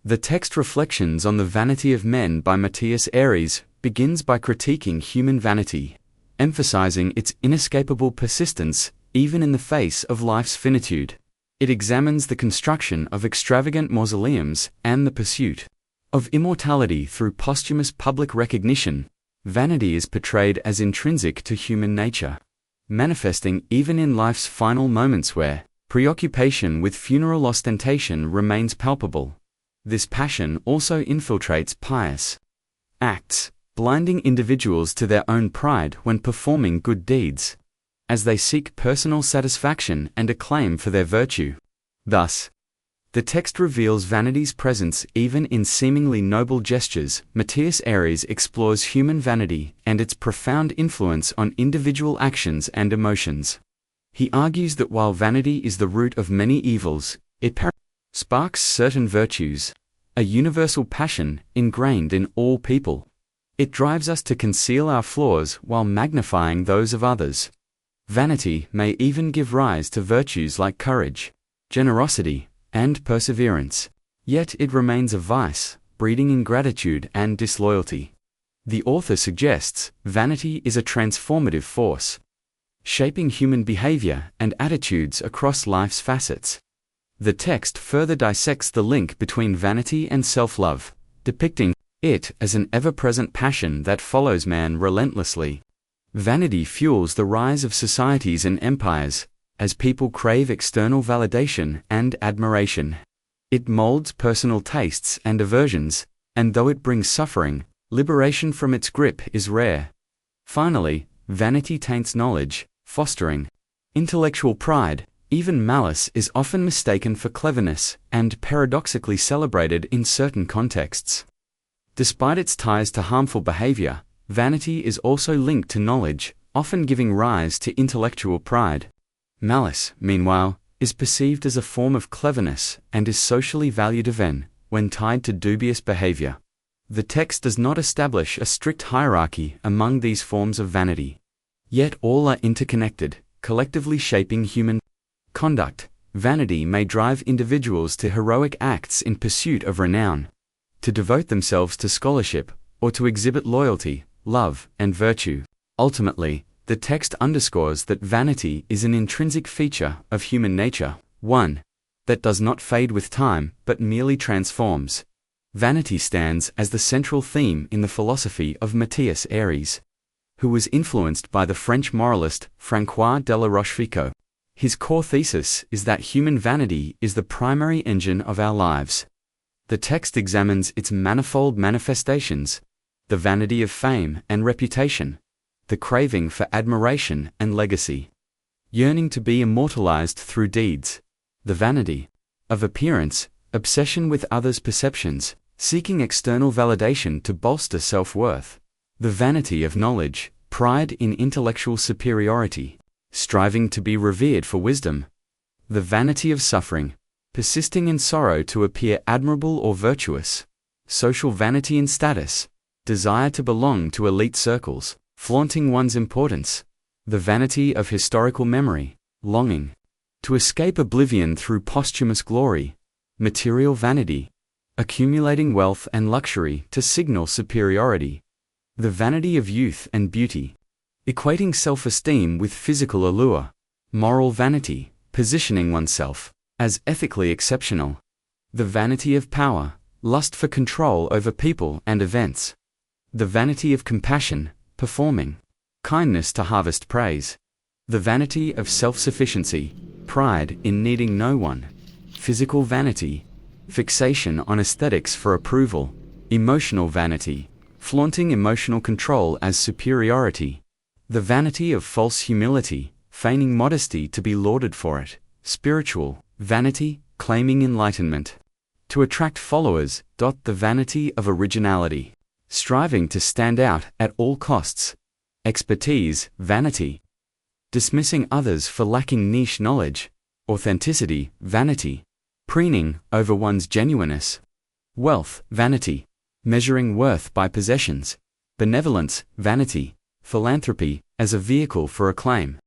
The text Reflections on the Vanity of Men by Mathias begins by critiquing human vanity, emphasizing its inescapable persistence even in the face of life's finitude. It examines the construction of extravagant mausoleums and the pursuit of immortality through posthumous public recognition. Vanity is portrayed as intrinsic to human nature, manifesting even in life's final moments where preoccupation with funeral ostentation remains palpable. This passion also infiltrates pious acts, blinding individuals to their own pride when performing good deeds, as they seek personal satisfaction and acclaim for their virtue. Thus, the text reveals vanity's presence even in seemingly noble gestures. Mathias explores human vanity and its profound influence on individual actions and emotions. He argues that while vanity is the root of many evils, it sparks certain virtues, a universal passion ingrained in all people. It drives us to conceal our flaws while magnifying those of others. Vanity may even give rise to virtues like courage, generosity, and perseverance. Yet it remains a vice, breeding ingratitude and disloyalty. The author suggests vanity is a transformative force, shaping human behavior and attitudes across life's facets. The text further dissects the link between vanity and self-love, depicting it as an ever-present passion that follows man relentlessly. Vanity fuels the rise of societies and empires, as people crave external validation and admiration. It molds personal tastes and aversions, and though it brings suffering, liberation from its grip is rare. Finally, vanity taints knowledge, fostering intellectual pride. Even malice is often mistaken for cleverness and paradoxically celebrated in certain contexts. Despite its ties to harmful behavior, vanity is also linked to knowledge, often giving rise to intellectual pride. Malice, meanwhile, is perceived as a form of cleverness and is socially valued even when tied to dubious behavior. The text does not establish a strict hierarchy among these forms of vanity. Yet all are interconnected, collectively shaping human conduct. Vanity may drive individuals to heroic acts in pursuit of renown, to devote themselves to scholarship, or to exhibit loyalty, love, and virtue. Ultimately, the text underscores that vanity is an intrinsic feature of human nature, one that does not fade with time but merely transforms. Vanity stands as the central theme in the philosophy of Mathias, who was influenced by the French moralist François de la Rochefoucauld. His core thesis is that human vanity is the primary engine of our lives. The text examines its manifold manifestations: the vanity of fame and reputation, the craving for admiration and legacy, yearning to be immortalized through deeds, the vanity of appearance, obsession with others' perceptions, seeking external validation to bolster self-worth, the vanity of knowledge, pride in intellectual superiority, striving to be revered for wisdom, the vanity of suffering, persisting in sorrow to appear admirable or virtuous, social vanity in status, desire to belong to elite circles, flaunting one's importance, the vanity of historical memory, longing to escape oblivion through posthumous glory, material vanity, accumulating wealth and luxury to signal superiority, the vanity of youth and beauty, equating self-esteem with physical allure, moral vanity, positioning oneself as ethically exceptional, the vanity of power, lust for control over people and events, the vanity of compassion, performing kindness to harvest praise, the vanity of self-sufficiency, pride in needing no one, physical vanity, fixation on aesthetics for approval, emotional vanity, flaunting emotional control as superiority, the vanity of false humility, feigning modesty to be lauded for it, spiritual vanity, claiming enlightenment to attract followers. The vanity of originality, striving to stand out at all costs, expertise vanity, dismissing others for lacking niche knowledge, authenticity vanity, preening over one's genuineness, wealth vanity, measuring worth by possessions, benevolence vanity, philanthropy as a vehicle for acclaim.